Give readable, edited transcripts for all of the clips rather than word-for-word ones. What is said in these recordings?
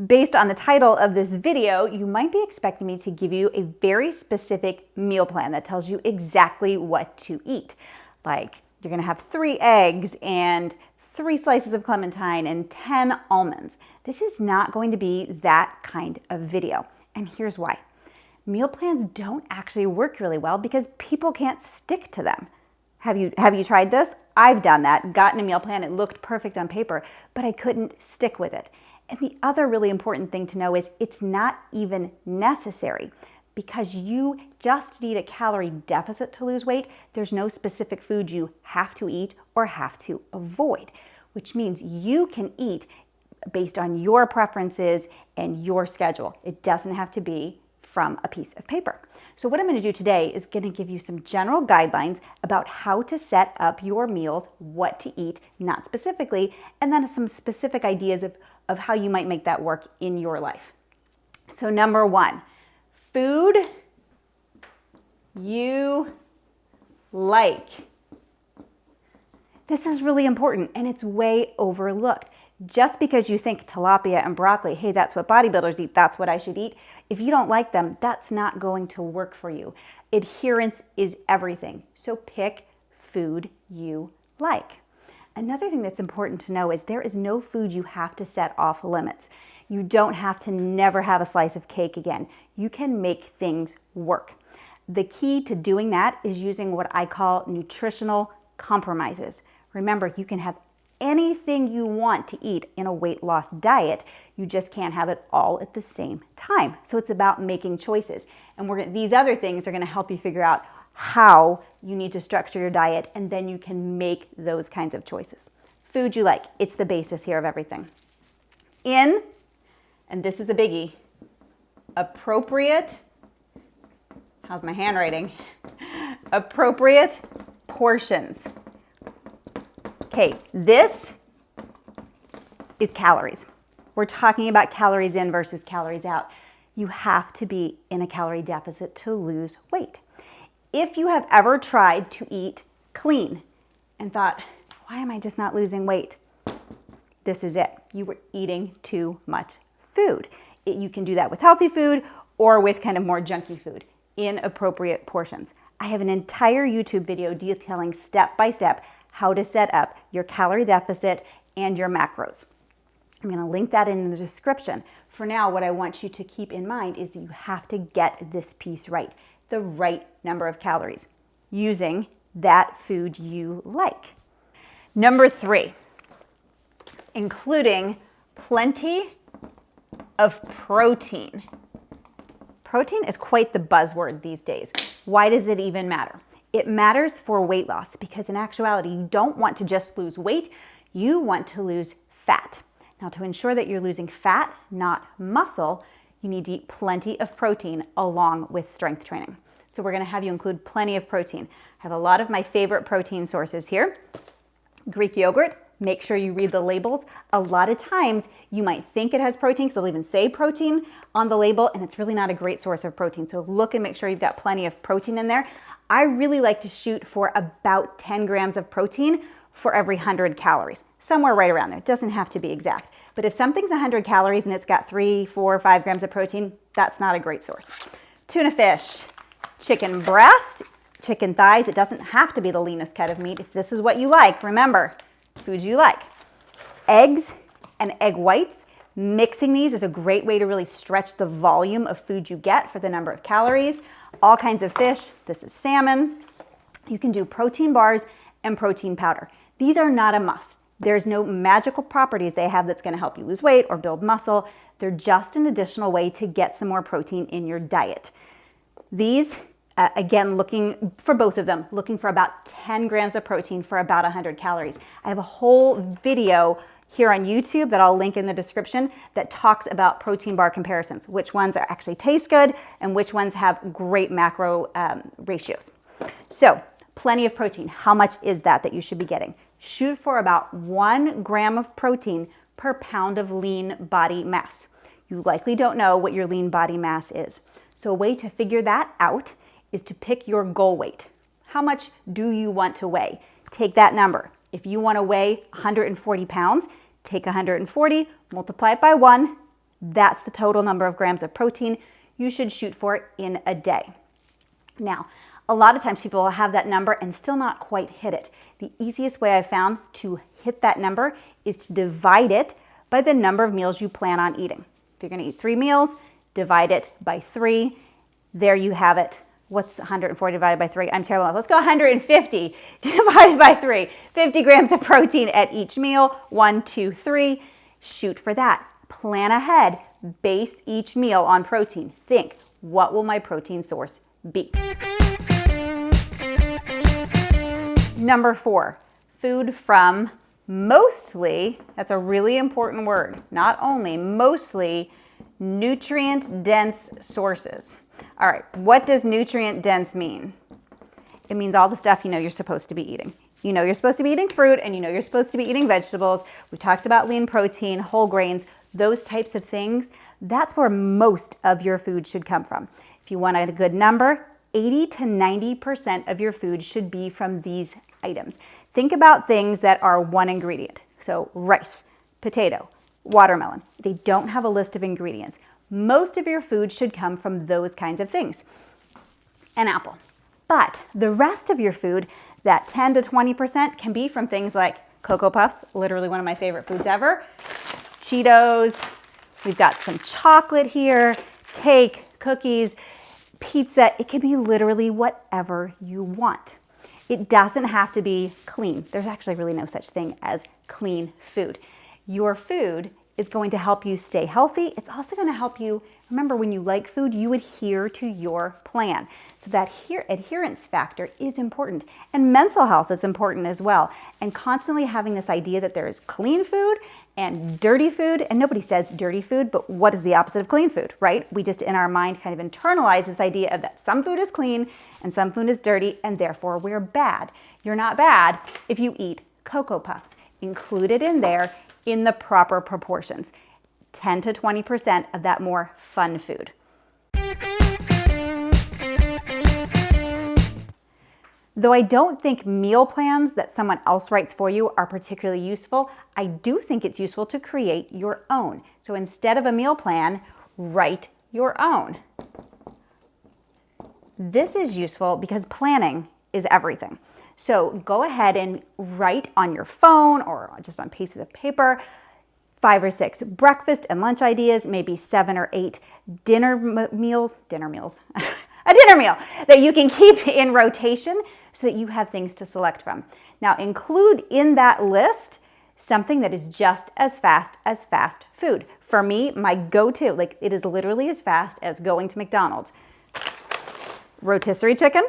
Based on the title of this video, you might be expecting me to give you a very specific meal plan that tells you exactly what to eat. Like you're gonna have 3 eggs and 3 slices of clementine and 10 almonds. This is not going to be that kind of video. And here's why. Meal plans don't actually work really well because people can't stick to them. Have you tried this? I've done that, gotten a meal plan, it looked perfect on paper, but I couldn't stick with it. And the other really important thing to know is it's not even necessary because you just need a calorie deficit to lose weight. There's no specific food you have to eat or have to avoid, which means you can eat based on your preferences and your schedule. It doesn't have to be from a piece of paper. So what I'm going to do today is going to give you some general guidelines about how to set up your meals, what to eat, not specifically, and then some specific ideas of how you might make that work in your life. So number 1, food you like. This is really important and it's way overlooked. Just because you think tilapia and broccoli, hey, that's what bodybuilders eat, that's what I should eat. If you don't like them, that's not going to work for you. Adherence is everything. So pick food you like. Another thing that's important to know is there is no food you have to set off limits. You don't have to never have a slice of cake again. You can make things work. The key to doing that is using what I call nutritional compromises. Remember, you can have anything you want to eat in a weight loss diet. You just can't have it all at the same time. So it's about making choices. And these other things are going to help you figure out how you need to structure your diet, and then you can make those kinds of choices. Food you like, it's the basis here of everything. And this is a biggie, appropriate, how's my handwriting? Appropriate portions. Okay, this is calories. We're talking about calories in versus calories out. You have to be in a calorie deficit to lose weight. If you have ever tried to eat clean and thought, why am I just not losing weight? This is it. You were eating too much food. You can do that with healthy food or with kind of more junky food in appropriate portions. I have an entire YouTube video detailing step by step how to set up your calorie deficit and your macros. I'm going to link that in the description. For now, what I want you to keep in mind is that you have to get this piece right, the right number of calories, using that food you like. Number 3, including plenty of protein. Protein is quite the buzzword these days. Why does it even matter? It matters for weight loss because in actuality, you don't want to just lose weight, you want to lose fat. Now, to ensure that you're losing fat, not muscle, you need to eat plenty of protein along with strength training. So we're gonna have you include plenty of protein. I have a lot of my favorite protein sources here. Greek yogurt, make sure you read the labels. A lot of times you might think it has protein because they'll even say protein on the label, and it's really not a great source of protein. So look and make sure you've got plenty of protein in there. I really like to shoot for about 10 grams of protein for every 100 calories, somewhere right around there. It doesn't have to be exact. But if something's 100 calories and it's got 3, 4, 5 grams of protein, that's not a great source. Tuna fish, chicken breast, chicken thighs. It doesn't have to be the leanest cut of meat. If this is what you like, remember, foods you like. Eggs and egg whites. Mixing these is a great way to really stretch the volume of food you get for the number of calories. All kinds of fish. This is salmon. You can do protein bars and protein powder. These are not a must. There's no magical properties they have that's going to help you lose weight or build muscle. They're just an additional way to get some more protein in your diet. These, again, looking for both of them, looking for about 10 grams of protein for about 100 calories. I have a whole video here on YouTube that I'll link in the description that talks about protein bar comparisons, which ones actually taste good and which ones have great macro ratios. So plenty of protein. How much is that you should be getting? Shoot for about 1 gram of protein per pound of lean body mass. You likely don't know what your lean body mass is. So a way to figure that out is to pick your goal weight. How much do you want to weigh? Take that number. If you want to weigh 140 pounds, take 140, multiply it by 1, That's the total number of grams of protein you should shoot for in a day. Now, a lot of times people will have that number and still not quite hit it. The easiest way I've found to hit that number is to divide it by the number of meals you plan on eating. If you're going to eat 3 meals, divide it by 3. There you have it. What's 104 divided by 3? I'm terrible. Let's go 150 divided by 3. 50 grams of protein at each meal. 1, 2, 3. Shoot for that. Plan ahead. Base each meal on protein. Think, what will my protein source be? Number 4, food from mostly, that's a really important word, not only, mostly nutrient-dense sources. All right, what does nutrient-dense mean? It means all the stuff you know you're supposed to be eating. You know you're supposed to be eating fruit, and you know you're supposed to be eating vegetables. We talked about lean protein, whole grains, those types of things. That's where most of your food should come from. If you want a good number, 80 to 90% of your food should be from these items. Think about things that are one ingredient. So rice, potato, watermelon. They don't have a list of ingredients. Most of your food should come from those kinds of things. An apple. But the rest of your food, that 10 to 20%, can be from things like Cocoa Puffs, literally one of my favorite foods ever, Cheetos, we've got some chocolate here, cake, cookies, pizza. It can be literally whatever you want. It doesn't have to be clean. There's actually really no such thing as clean food. Your food is going to help you stay healthy. It's also going to help you, remember, when you like food, you adhere to your plan. So that adherence factor is important. And mental health is important as well. And constantly having this idea that there is clean food and dirty food, and nobody says dirty food, but what is the opposite of clean food, right? We just in our mind kind of internalize this idea of that some food is clean and some food is dirty, and therefore we're bad. You're not bad if you eat Cocoa Puffs. Include it in there in the proper proportions. 10 to 20% of that more fun food. Though I don't think meal plans that someone else writes for you are particularly useful, I do think it's useful to create your own. So instead of a meal plan, write your own. This is useful because planning is everything. So go ahead and write on your phone or just on pieces of paper 5 or 6 breakfast and lunch ideas, maybe 7 or 8 dinner meals, a dinner meal that you can keep in rotation so that you have things to select from. Now include in that list something that is just as fast food. For me, my go-to, like it is literally as fast as going to McDonald's. Rotisserie chicken,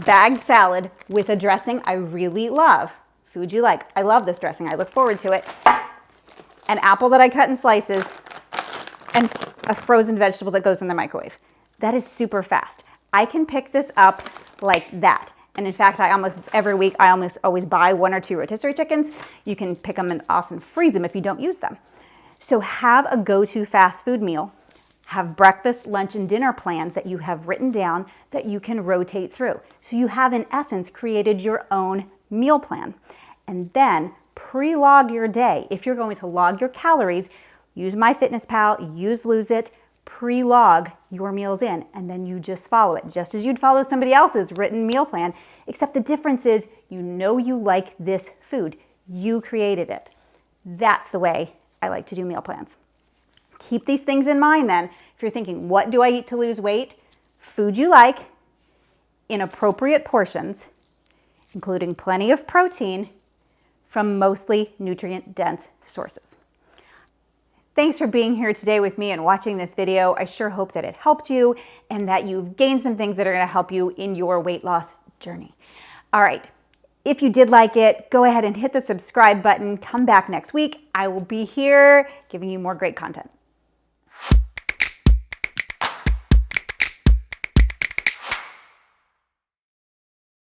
bagged salad with a dressing I really love. Food you like. I love this dressing. I look forward to it. An apple that I cut in slices and a frozen vegetable that goes in the microwave. That is super fast. I can pick this up like that. And in fact, every week I almost always buy 1 or 2 rotisserie chickens. You can pick them and often freeze them if you don't use them. So have a go-to fast food meal. Have breakfast, lunch, and dinner plans that you have written down that you can rotate through. So you have, in essence, created your own meal plan. And then pre-log your day. If you're going to log your calories, use MyFitnessPal, use Lose It, pre-log your meals in, and then you just follow it, just as you'd follow somebody else's written meal plan, except the difference is you know you like this food. You created it. That's the way I like to do meal plans. Keep these things in mind then. If you're thinking, what do I eat to lose weight? Food you like in appropriate portions, including plenty of protein from mostly nutrient-dense sources. Thanks for being here today with me and watching this video. I sure hope that it helped you and that you've gained some things that are going to help you in your weight loss journey. All right. If you did like it, go ahead and hit the subscribe button. Come back next week. I will be here giving you more great content.